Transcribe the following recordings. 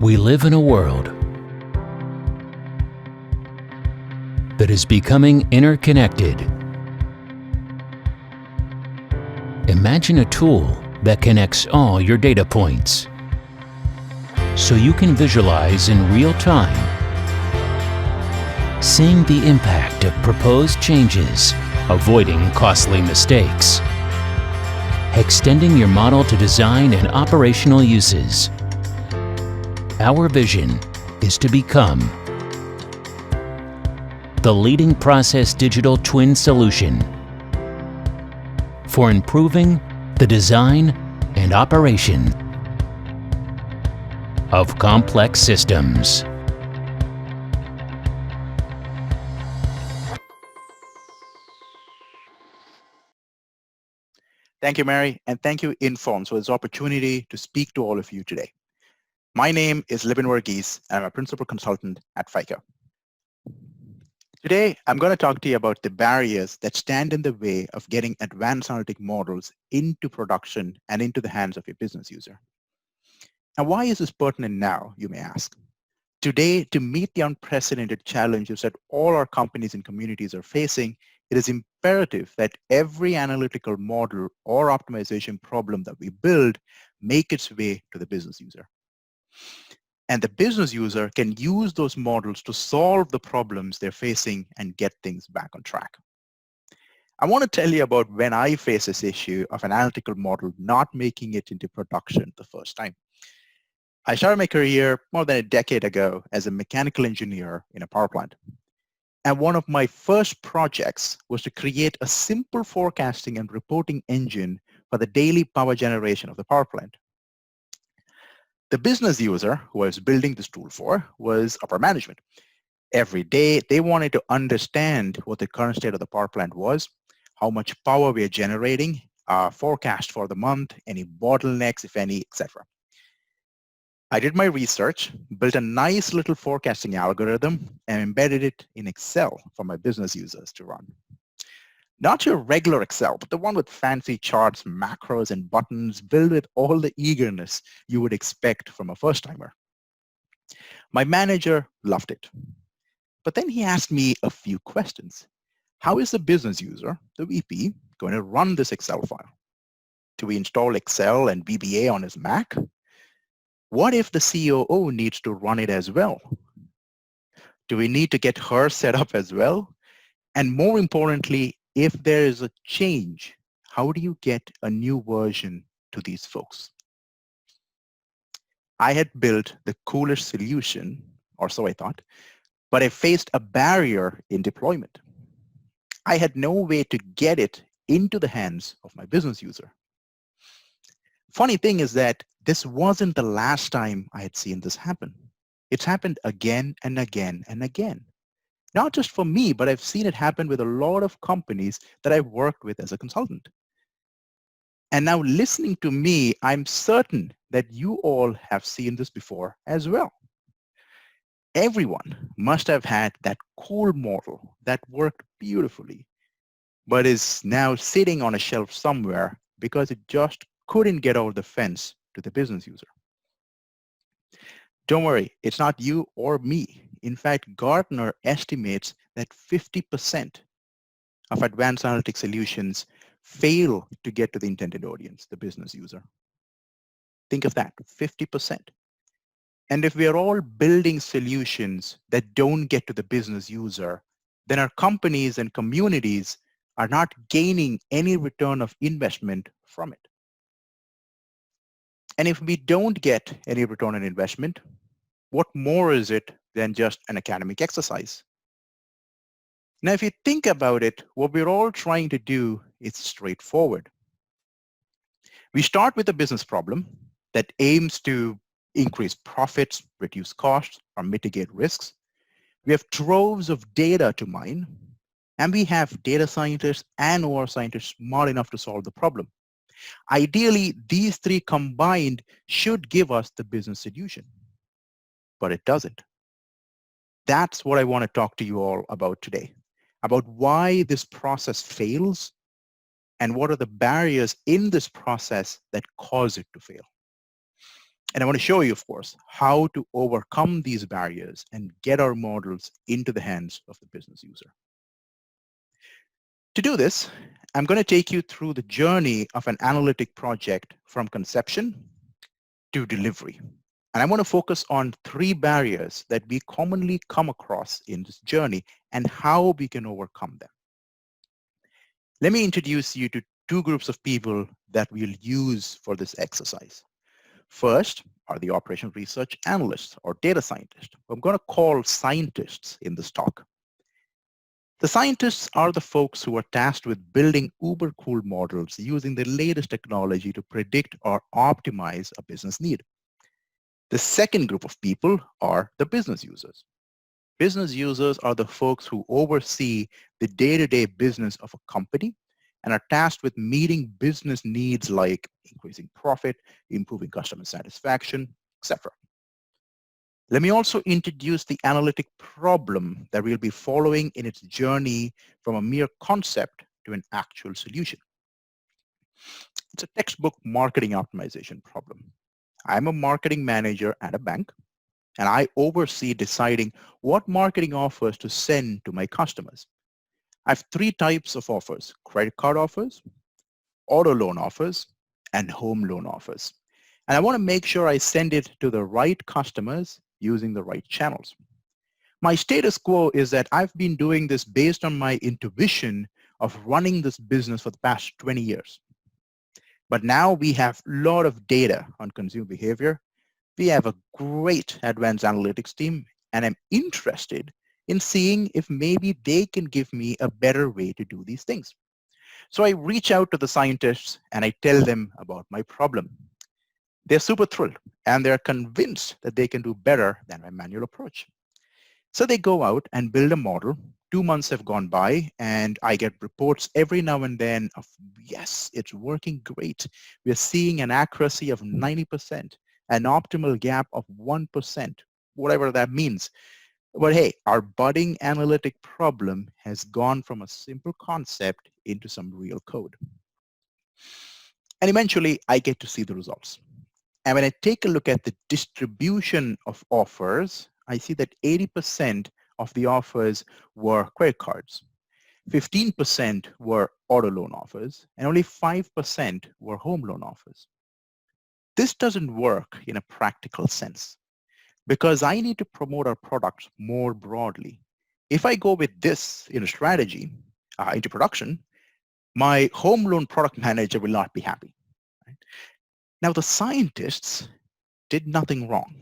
We live in a world that is becoming interconnected. Imagine a tool that connects all your data points so you can visualize in real time, seeing the impact of proposed changes, avoiding costly mistakes, extending your model to design and operational uses. Our vision is to become the leading process digital twin solution for improving the design and operation of complex systems. Thank you, Mary, and thank you, Informs, for this opportunity to speak to all of you today. My name is Libin Varghese, and I'm a principal consultant at FICO. Today, I'm going to talk to you about the barriers that stand in the way of getting advanced analytic models into production and into the hands of your business user. And why is this pertinent now, you may ask? Today, to meet the unprecedented challenges that all our companies and communities are facing, it is imperative that every analytical model or optimization problem that we build make its way to the business user. And the business user can use those models to solve the problems they're facing and get things back on track. I want to tell you about when I face this issue of an analytical model not making it into production the first time. I started my career more than a decade ago as a mechanical engineer in a power plant. And one of my first projects was to create a simple forecasting and reporting engine for the daily power generation of the power plant. The business user who I was building this tool for was upper management. Every day, they wanted to understand what the current state of the power plant was, how much power we are generating, forecast for the month, any bottlenecks, if any, etc. I did my research, built a nice little forecasting algorithm, and embedded it in Excel for my business users to run. Not your regular Excel, but the one with fancy charts, macros, and buttons built with all the eagerness you would expect from a first-timer. My manager loved it. But then he asked me a few questions. How is the business user, the VP, going to run this Excel file? Do we install Excel and VBA on his Mac? What if the COO needs to run it as well? Do we need to get her set up as well? And more importantly, if there is a change, how do you get a new version to these folks? I had built the coolest solution, or so I thought, but I faced a barrier in deployment. I had no way to get it into the hands of my business user. Funny thing is that this wasn't the last time I had seen this happen. It's happened again and again and again. Not just for me, but I've seen it happen with a lot of companies that I've worked with as a consultant. And now listening to me, I'm certain that you all have seen this before as well. Everyone must have had that cool model that worked beautifully, but is now sitting on a shelf somewhere because it just couldn't get over the fence to the business user. Don't worry, it's not you or me. In fact, Gartner estimates that 50% of advanced analytic solutions fail to get to the intended audience, the business user. Think of that, 50%. And if we are all building solutions that don't get to the business user, then our companies and communities are not gaining any return of investment from it. And if we don't get any return on investment, what more is it than just an academic exercise? Now, if you think about it, what we're all trying to do is straightforward. We start with a business problem that aims to increase profits, reduce costs, or mitigate risks. We have troves of data to mine, and we have data scientists and OR scientists smart enough to solve the problem. Ideally, these three combined should give us the business solution, but it doesn't. That's what I want to talk to you all about today, about why this process fails and what are the barriers in this process that cause it to fail. And I want to show you, of course, how to overcome these barriers and get our models into the hands of the business user. To do this, I'm going to take you through the journey of an analytic project from conception to delivery. And I want to focus on three barriers that we commonly come across in this journey and how we can overcome them. Let me introduce you to two groups of people that we'll use for this exercise. First are the operational research analysts or data scientists. I'm going to call scientists in this talk. The scientists are the folks who are tasked with building uber cool models using the latest technology to predict or optimize a business need. The second group of people are the business users. Business users are the folks who oversee the day-to-day business of a company and are tasked with meeting business needs like increasing profit, improving customer satisfaction, etc. Let me also introduce the analytic problem that we'll be following in its journey from a mere concept to an actual solution. It's a textbook marketing optimization problem. I'm a marketing manager at a bank, and I oversee deciding what marketing offers to send to my customers. I have three types of offers: credit card offers, auto loan offers, and home loan offers. And I want to make sure I send it to the right customers using the right channels. My status quo is that I've been doing this based on my intuition of running this business for the past 20 years. But now we have a lot of data on consumer behavior. We have a great advanced analytics team, and I'm interested in seeing if maybe they can give me a better way to do these things. So I reach out to the scientists and I tell them about my problem. They're super thrilled and they're convinced that they can do better than my manual approach. So they go out and build a model. 2 months have gone by and I get reports every now and then of, yes, it's working great. We're seeing an accuracy of 90%, an optimal gap of 1%, whatever that means. But hey, our budding analytic problem has gone from a simple concept into some real code. And eventually I get to see the results. And when I take a look at the distribution of offers, I see that 80% of the offers were credit cards, 15% were auto loan offers, and only 5% were home loan offers. This doesn't work in a practical sense because I need to promote our products more broadly. If I go with this in a strategy into production, my home loan product manager will not be happy. Right? Now, the scientists did nothing wrong.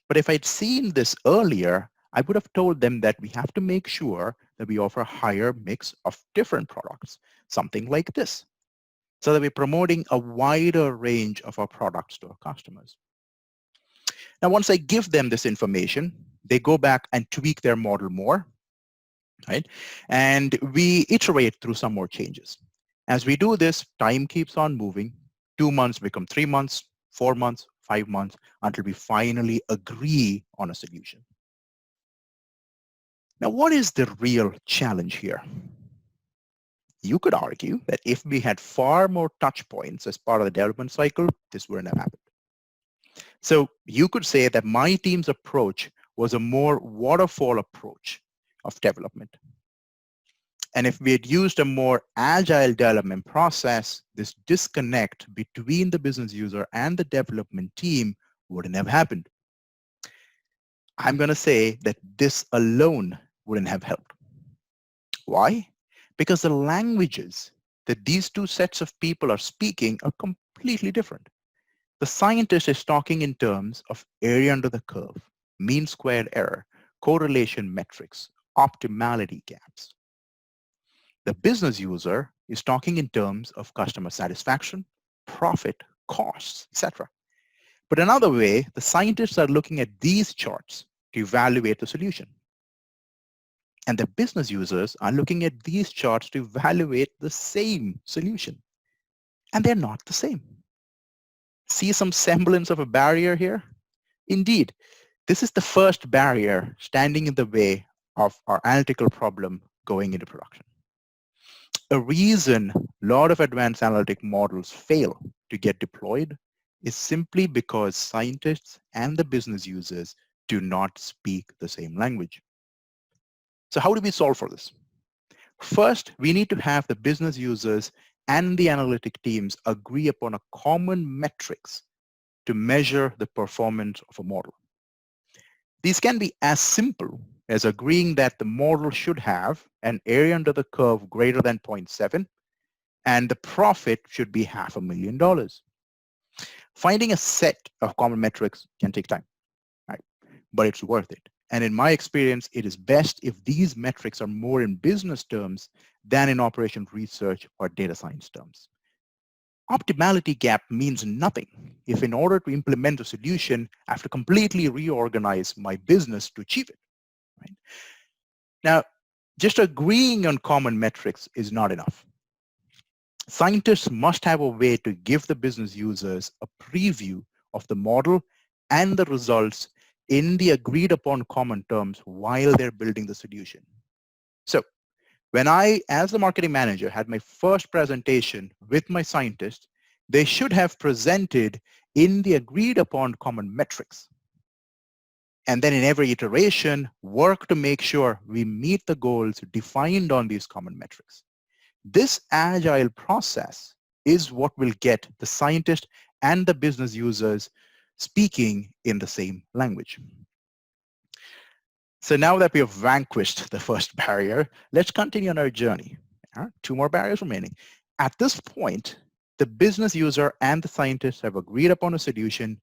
But if I'd seen this earlier, I would have told them that we have to make sure that we offer a higher mix of different products, something like this, so that we're promoting a wider range of our products to our customers. Now, once I give them this information, they go back and tweak their model more, right? And we iterate through some more changes. As we do this, time keeps on moving. 2 months become 3 months, 4 months, 5 months, until we finally agree on a solution. Now, what is the real challenge here? You could argue that if we had far more touch points as part of the development cycle, this wouldn't have happened. So you could say that my team's approach was a more waterfall approach of development. And if we had used a more agile development process, this disconnect between the business user and the development team wouldn't have happened. I'm going to say that this alone wouldn't have helped. Why? Because the languages that these two sets of people are speaking are completely different. The scientist is talking in terms of area under the curve, mean squared error, correlation metrics, optimality gaps. The business user is talking in terms of customer satisfaction, profit, costs, etc. But another way, the scientists are looking at these charts to evaluate the solution. And the business users are looking at these charts to evaluate the same solution. And they're not the same. See some semblance of a barrier here? Indeed, this is the first barrier standing in the way of our analytical problem going into production. A reason a lot of advanced analytic models fail to get deployed is simply because scientists and the business users do not speak the same language. So how do we solve for this? First, we need to have the business users and the analytic teams agree upon a common metrics to measure the performance of a model. These can be as simple as agreeing that the model should have an area under the curve greater than zero point 0.7 and the profit should be $500,000. Finding a set of common metrics can take time, right? But it's worth it. And in my experience, it is best if these metrics are more in business terms than in operation research or data science terms. Optimality gap means nothing if in order to implement a solution, I have to completely reorganize my business to achieve it. Right? Now, just agreeing on common metrics is not enough. Scientists must have a way to give the business users a preview of the model and the results in the agreed upon common terms while they're building the solution. So when I, as the marketing manager, had my first presentation with my scientists, they should have presented in the agreed upon common metrics. And then in every iteration, work to make sure we meet the goals defined on these common metrics. This agile process is what will get the scientist and the business users speaking in the same language. So now that we have vanquished the first barrier, let's continue on our journey. 2 more barriers remaining. At this point, the business user and the scientist have agreed upon a solution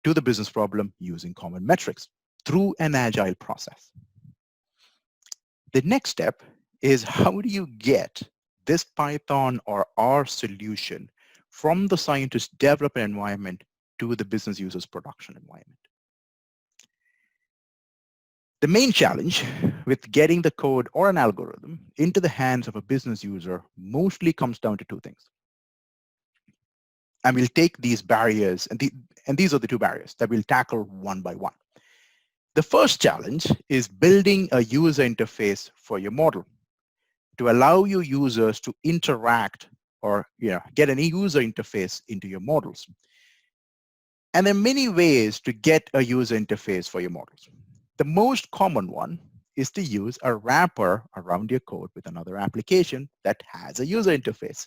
to the business problem using common metrics through an agile process. The next step is how do you get this Python or R solution from the scientist development environment to the business user's production environment? The main challenge with getting the code or an algorithm into the hands of a business user mostly comes down to 2 things. And we'll take these barriers, and these are the 2 barriers that we'll tackle one by one. The first challenge is building a user interface for your model to allow your users to interact or get an user interface into your models. And there are many ways to get a user interface for your models. The most common one is to use a wrapper around your code with another application that has a user interface.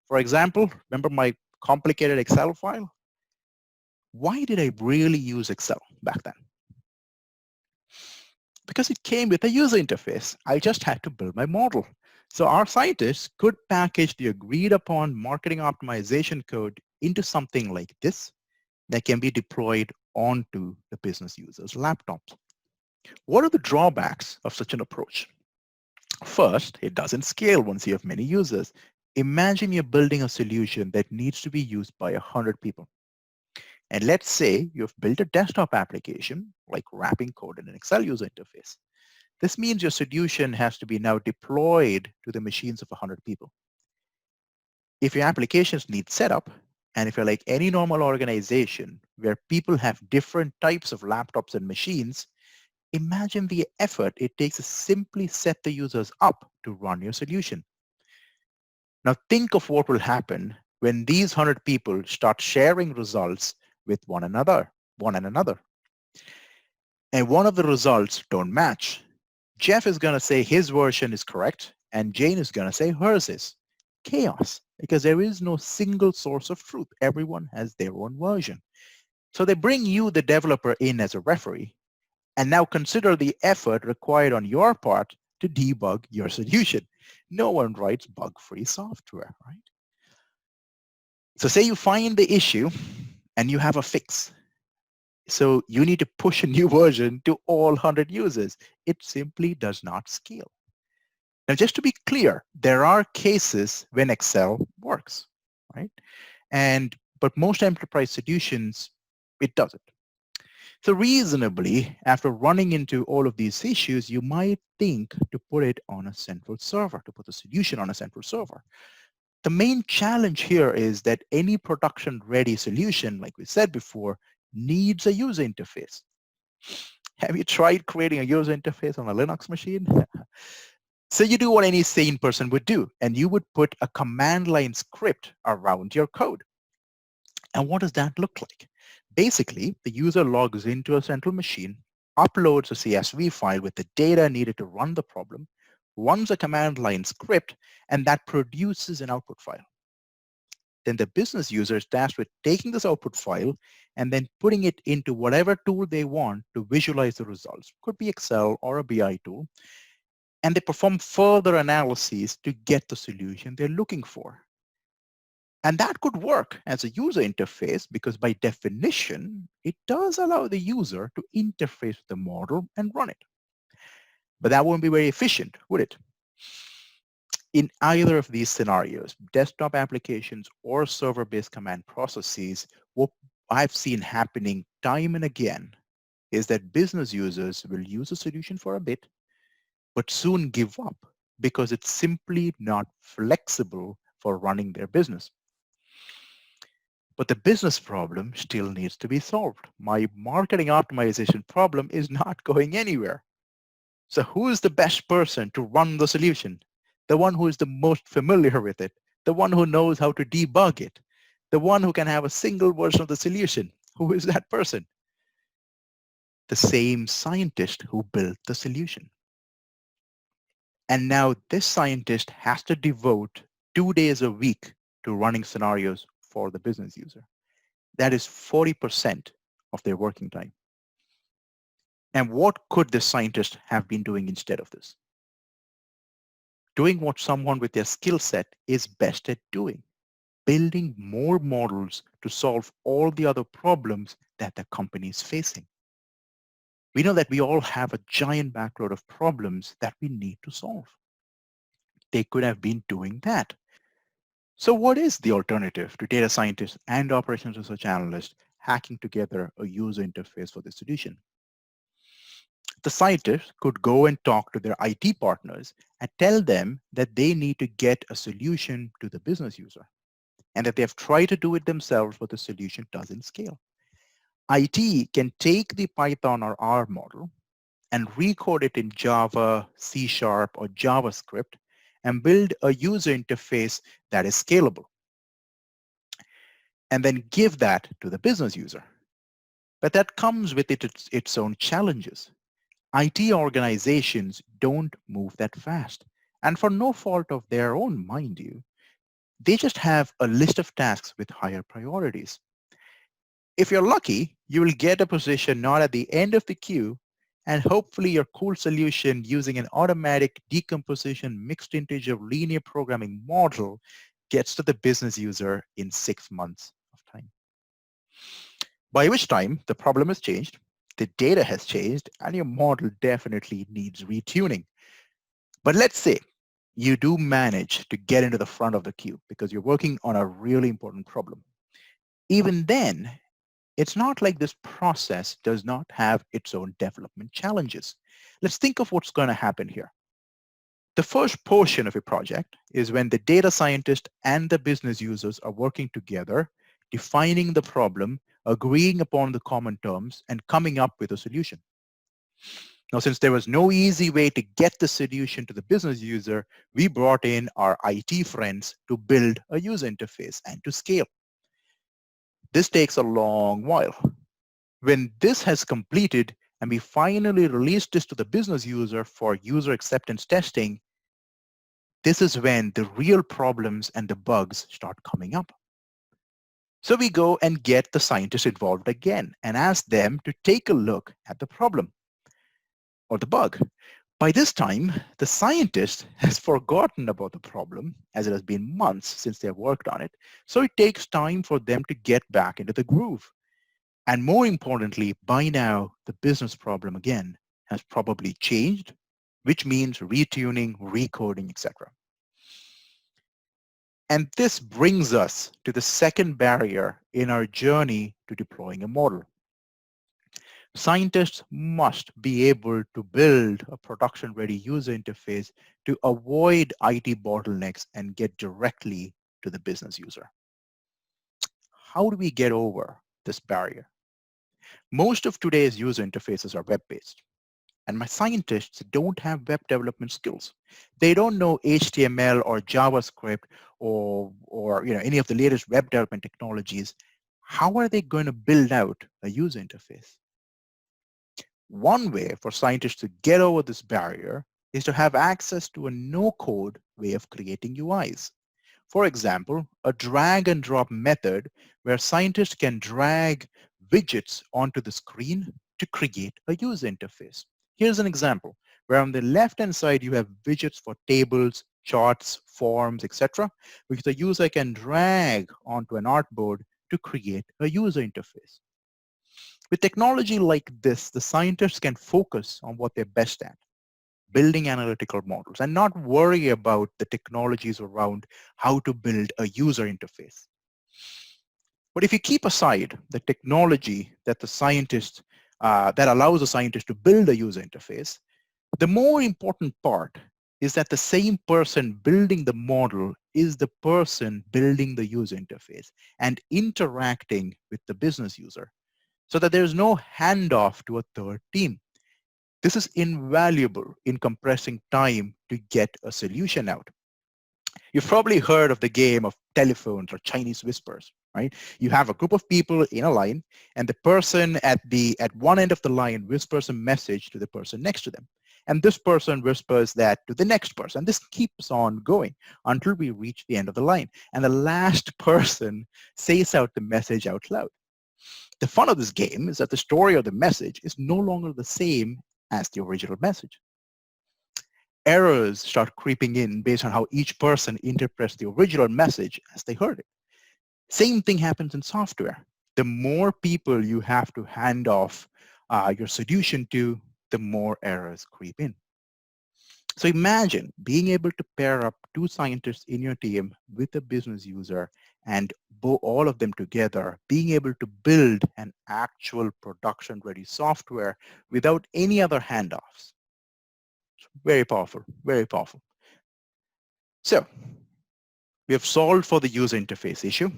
For example, remember my complicated Excel file? Why did I really use Excel back then? Because it came with a user interface. I just had to build my model. So our scientists could package the agreed upon marketing optimization code into something like this that can be deployed onto the business user's laptops. What are the drawbacks of such an approach? First, it doesn't scale once you have many users. Imagine you're building a solution that needs to be used by 100 people. And let's say you've built a desktop application like wrapping code in an Excel user interface. This means your solution has to be now deployed to the machines of 100 people. If your applications need setup, and if you're like any normal organization where people have different types of laptops and machines, imagine the effort it takes to simply set the users up to run your solution. Now think of what will happen when these 100 people start sharing results with one another. And one of the results don't match. Jeff is going to say his version is correct, and Jane is going to say hers is. Chaos, because there is no single source of truth. Everyone has their own version. So they bring you, the developer, in as a referee, and now consider the effort required on your part to debug your solution. No one writes bug-free software, right? So say you find the issue and you have a fix. So you need to push a new version to all 100 users. It simply does not scale. Now, just to be clear, there are cases when Excel works, right? But most enterprise solutions, it doesn't. So reasonably, after running into all of these issues, you might think to put it on a central server, to put the solution on a central server. The main challenge here is that any production-ready solution, like we said before, needs a user interface. Have you tried creating a user interface on a Linux machine? So you do what any sane person would do, and you would put a command line script around your code. And what does that look like? Basically, the user logs into a central machine, uploads a CSV file with the data needed to run the problem, runs a command line script, and that produces an output file. Then the business user is tasked with taking this output file and then putting it into whatever tool they want to visualize the results. Could be Excel or a BI tool. And they perform further analyses to get the solution they're looking for. And that could work as a user interface because by definition, it does allow the user to interface with the model and run it. But that won't be very efficient, would it? In either of these scenarios, desktop applications or server-based command processes, what I've seen happening time and again is that business users will use a solution for a bit, but soon give up because it's simply not flexible for running their business. But the business problem still needs to be solved. My marketing optimization problem is not going anywhere. So who is the best person to run the solution? The one who is the most familiar with it, the one who knows how to debug it, the one who can have a single version of the solution. Who is that person? The same scientist who built the solution. And now this scientist has to devote 2 days a week to running scenarios for the business user. That is 40% of their working time. And what could this scientist have been doing instead of this? Doing what someone with their skill set is best at doing, building more models to solve all the other problems that the company is facing. We know that we all have a giant backlog of problems that we need to solve. They could have been doing that. So what is the alternative to data scientists and operations research analysts hacking together a user interface for the solution? The scientists could go and talk to their IT partners and tell them that they need to get a solution to the business user and that they have tried to do it themselves, but the solution doesn't scale. IT can take the Python or R model and recode it in Java, C# or JavaScript and build a user interface that is scalable and then give that to the business user. But that comes with its own challenges. IT organizations don't move that fast. And for no fault of their own, mind you, they just have a list of tasks with higher priorities. If you're lucky, you will get a position not at the end of the queue, and hopefully your cool solution using an automatic decomposition mixed integer linear programming model gets to the business user in 6 months of time. By which time the problem has changed, the data has changed, and your model definitely needs retuning. But let's say you do manage to get into the front of the queue because you're working on a really important problem. Even then, it's not like this process does not have its own development challenges. Let's think of what's going to happen here. The first portion of a project is when the data scientist and the business users are working together, defining the problem, agreeing upon the common terms, and coming up with a solution. Now, since there was no easy way to get the solution to the business user, we brought in our IT friends to build a user interface and to scale. This takes a long while. When this has completed and we finally release this to the business user for user acceptance testing, this is when the real problems and the bugs start coming up. So we go and get the scientists involved again and ask them to take a look at the problem or the bug. By this time, the scientist has forgotten about the problem as it has been months since they have worked on it. So it takes time for them to get back into the groove. And more importantly, by now, the business problem again has probably changed, which means retuning, recoding, etc. And this brings us to the second barrier in our journey to deploying a model. Scientists must be able to build a production-ready user interface to avoid IT bottlenecks and get directly to the business user. How do we get over this barrier? Most of today's user interfaces are web-based, and my scientists don't have web development skills. They don't know HTML or JavaScript or any of the latest web development technologies. how are they going to build out a user interface? One way for scientists to get over this barrier is to have access to a no-code way of creating UIs. For example, a drag and drop method where scientists can drag widgets onto the screen to create a user interface. Here's an example where on the left-hand side you have widgets for tables, charts, forms, etc., which the user can drag onto an artboard to create a user interface. With technology like this, the scientists can focus on what they're best at, building analytical models, and not worry about the technologies around how to build a user interface. But if you keep aside the technology that the scientist that allows the scientist to build a user interface, the more important part is that the same person building the model is the person building the user interface and interacting with the business user, so that there's no handoff to a third team. This is invaluable in compressing time to get a solution out. You've probably heard of the game of telephones or Chinese whispers, right? You have a group of people in a line, and the person at one end of the line whispers a message to the person next to them. And this person whispers that to the next person. This keeps on going until we reach the end of the line. And the last person says out the message out loud. The fun of this game is that the story of the message is no longer the same as the original message. Errors start creeping in based on how each person interprets the original message as they heard it. Same thing happens in software. The more people you have to hand off your solution to, the more errors creep in. So imagine being able to pair up two scientists in your team with a business user and all of them together, being able to build an actual production-ready software without any other handoffs. Very powerful, very powerful. So we have solved for the user interface issue.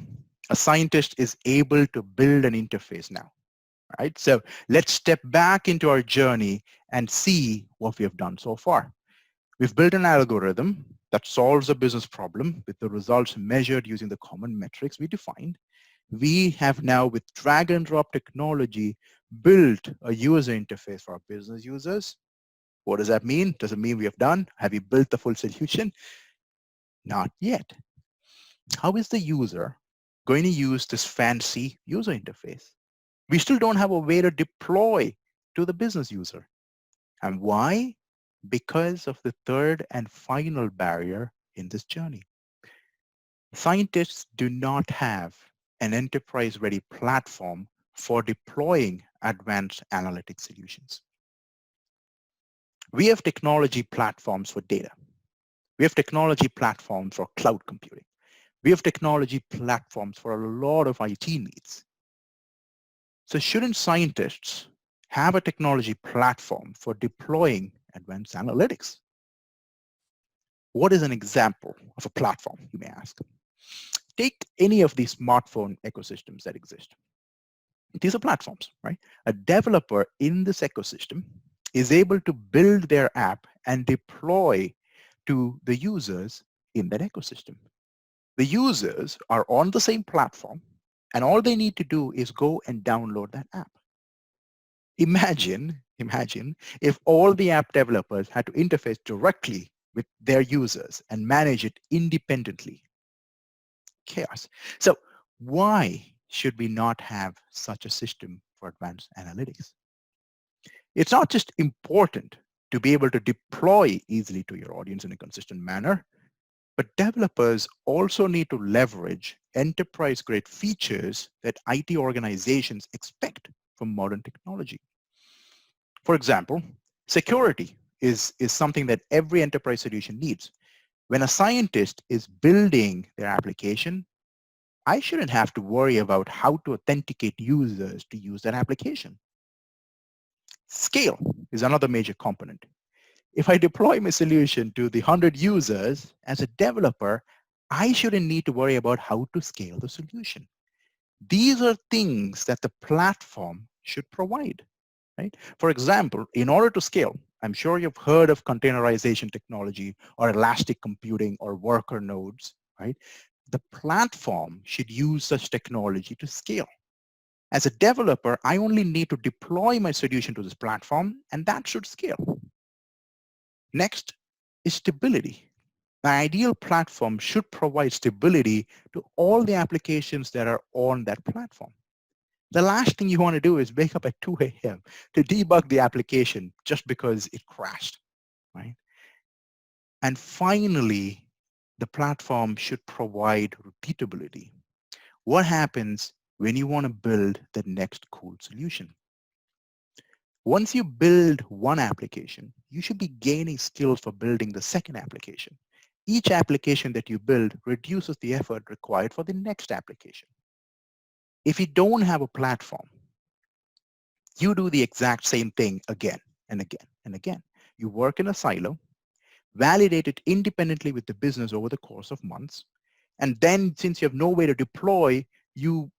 A scientist is able to build an interface now, right? So let's step back into our journey and see what we have done so far. We've built an algorithm that solves a business problem with the results measured using the common metrics we defined. We have now, with drag and drop technology, built a user interface for our business users. What does that mean? Does it mean we have done? Have we built the full solution? Not yet. How is the user going to use this fancy user interface? We still don't have a way to deploy to the business user. And why? Because of the third and final barrier in this journey. Scientists do not have an enterprise-ready platform for deploying advanced analytic solutions. We have technology platforms for data. We have technology platforms for cloud computing. We have technology platforms for a lot of IT needs. So shouldn't scientists have a technology platform for deploying advanced analytics? What is an example of a platform, you may ask? Take any of these smartphone ecosystems that exist. These are platforms, right? A developer in this ecosystem is able to build their app and deploy to the users in that ecosystem. The users are on the same platform, and all they need to do is go and download that app. Imagine if all the app developers had to interface directly with their users and manage it independently. Chaos. So why should we not have such a system for advanced analytics? It's not just important to be able to deploy easily to your audience in a consistent manner, but developers also need to leverage enterprise-grade features that IT organizations expect from modern technology. For example, security is something that every enterprise solution needs. When a scientist is building their application, I shouldn't have to worry about how to authenticate users to use that application. Scale is another major component. If I deploy my solution to the 100 users as a developer, I shouldn't need to worry about how to scale the solution. These are things that the platform should provide, right? For example, in order to scale, I'm sure you've heard of containerization technology or elastic computing or worker nodes, right? the platform should use such technology to scale. As a developer, I only need to deploy my solution to this platform, and that should scale. Next is stability. The ideal platform should provide stability to all the applications that are on that platform. The last thing you want to do is wake up at 2 a.m. to debug the application just because it crashed, right? And finally, the platform should provide repeatability. What happens when you want to build the next cool solution? Once you build one application, you should be gaining skills for building the second application. Each application that you build reduces the effort required for the next application. If you don't have a platform, you do the exact same thing again and again and again. You work in a silo, validate it independently with the business over the course of months, and then since you have no way to deploy, you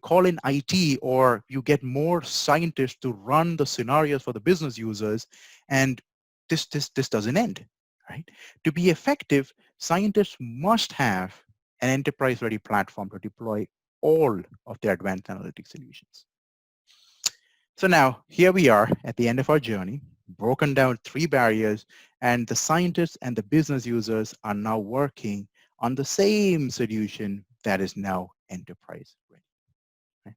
call in IT, or you get more scientists to run the scenarios for the business users, and this doesn't end, right? To be effective, scientists must have an enterprise-ready platform to deploy all of their advanced analytics solutions. So now here we are at the end of our journey, broken down 3 barriers, and the scientists and the business users are now working on the same solution that is now enterprise ready. Right?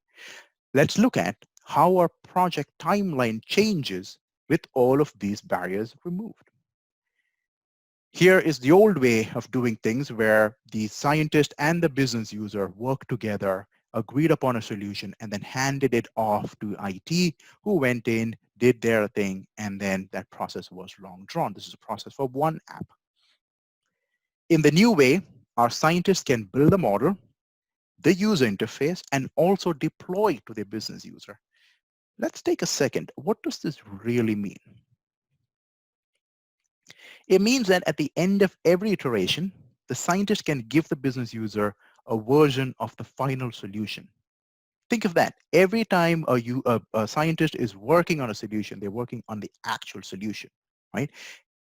Let's look at how our project timeline changes with all of these barriers removed. Here is the old way of doing things, where the scientist and the business user work together, agreed upon a solution, and then handed it off to IT, who went in, did their thing, and then that process was long drawn. This is a process for one app. In the new way, our scientists can build a model, the user interface, and also deploy to their business user. Let's take a second. What does this really mean? It means that at the end of every iteration, the scientist can give the business user a version of the final solution. Think of that. Every time a scientist is working on a solution, they're working on the actual solution, right?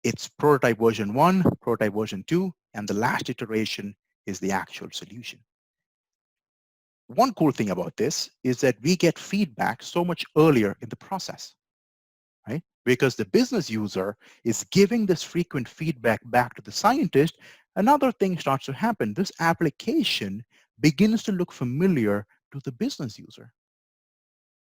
It's prototype version 1, prototype version 2, and the last iteration is the actual solution. One cool thing about this is that we get feedback so much earlier in the process, right? Because the business user is giving this frequent feedback back to the scientist, another thing starts to happen. This application begins to look familiar to the business user.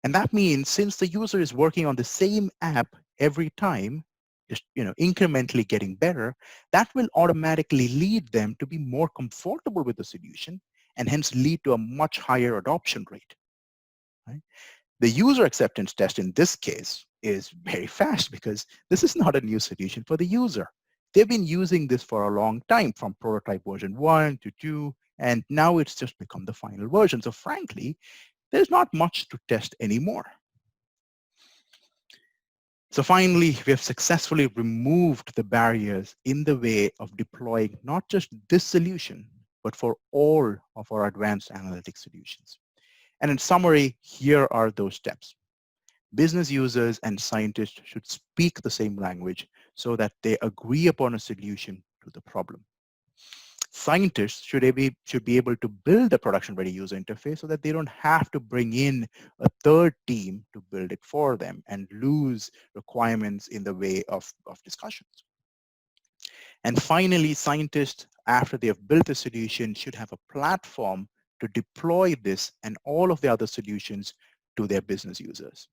And that means, since the user is working on the same app every time, just incrementally getting better, that will automatically lead them to be more comfortable with the solution, and hence lead to a much higher adoption rate. Right? The user acceptance test in this case is very fast, because this is not a new solution for the user. They've been using this for a long time, from prototype version 1 to 2, and now it's just become the final version. So frankly, there's not much to test anymore. So finally, we have successfully removed the barriers in the way of deploying not just this solution, but for all of our advanced analytics solutions. And in summary, here are those steps. Business users and scientists should speak the same language so that they agree upon a solution to the problem. Scientists should be able to build a production-ready user interface so that they don't have to bring in a third team to build it for them and lose requirements in the way of discussions. And finally, scientists, after they have built a solution, should have a platform to deploy this and all of the other solutions to their business users.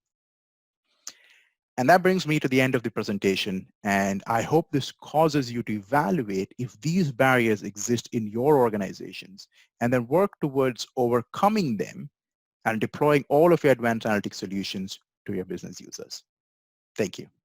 And that brings me to the end of the presentation, and I hope this causes you to evaluate if these barriers exist in your organizations, and then work towards overcoming them and deploying all of your advanced analytics solutions to your business users. Thank you.